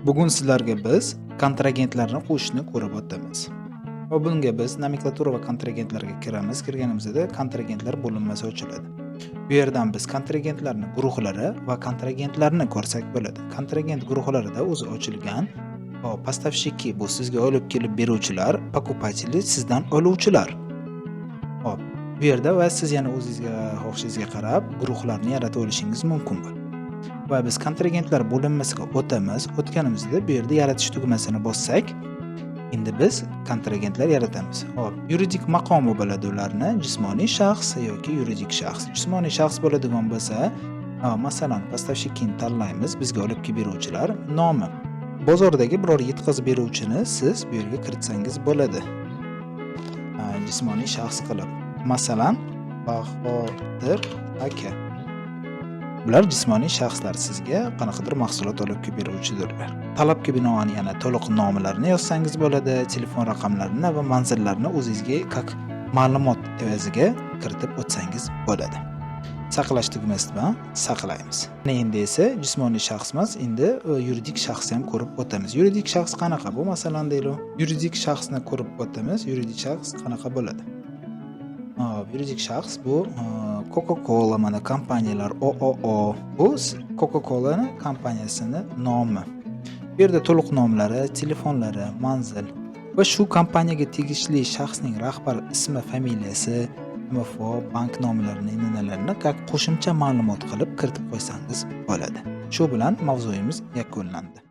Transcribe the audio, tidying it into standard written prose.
Bugun sizlarga biz kontragentlarni qo'shishni ko'rib o'tamiz. Va bunga biz nomenklatura va kontragentlarga kiramiz. Kirganimizda kontragentlar bo'linmasi ochiladi. Bu yerdan biz kontragentlarning guruhlari va kontragentlarni ko'rsak bo'ladi. Kontragent guruhlarida o'zi ochilgan, поставщики bu sizga olib kelib beruvchilar, покупатели sizdan oluvchilar. Hop, bu yerda va siz yana o'zingizga xohishingizga qarab guruhlarni yaratib olishingiz mumkin bo'ladi. Va biz kontragentlar bo'linmasiga o'tamiz. O'tganimizda bu yerda yaratish tugmasini bossak, endi biz kontragentlar yaratamiz. Hop, yuridik maqomi bo'ladi ularni, jismoniy shaxs yoki yuridik shaxs. Jismoniy shaxs bo'ladigan bo'lsa, masalan, поставщикni tanlaymiz, bizga olib kelib beruvchilar nomi. Bozordagi biror yetkazib beruvchini siz bu yerga kiritsangiz bo'ladi. Jismoniy shaxs qilib. Masalan, Bahodir aka. Bular jismoniy shaxslar, sizga qanaqadir mahsulot olib kelib beruvchidirlar. Talabga binoan yana to'liq nomlarini yozsangiz bo'ladi, telefon raqamlarini va manzillarini o'zingizga как ma'lumot evaziga kiritib o'tsangiz bo'ladi. Saqlash tugmasi bilan saqlaymiz. Endi esa jismoniy shaxs emas, endi yuridik shaxsni ham ko'rib o'tamiz. Yuridik shaxs qanaqa bu? Masalan, deylik, yuridik shaxsni ko'rib o'tamiz. Yuridik shaxs qanaqa bo'ladi? Yuridik shaxs bu Coca-Cola mana kompaniyalar OOO. Bu Coca-Cola'ning kompaniyasini nomi. Bu yerda to'liq nomlari, telefonlari, manzil va shu kompaniyaga tegishli shaxsning rahbar ismi, familiyasi, MFO, bank nomlarini, ininalarini qo'shimcha ma'lumot qilib kiritib qo'ysangiz bo'ladi. Shu bilan mavzuyimiz yakunlandi.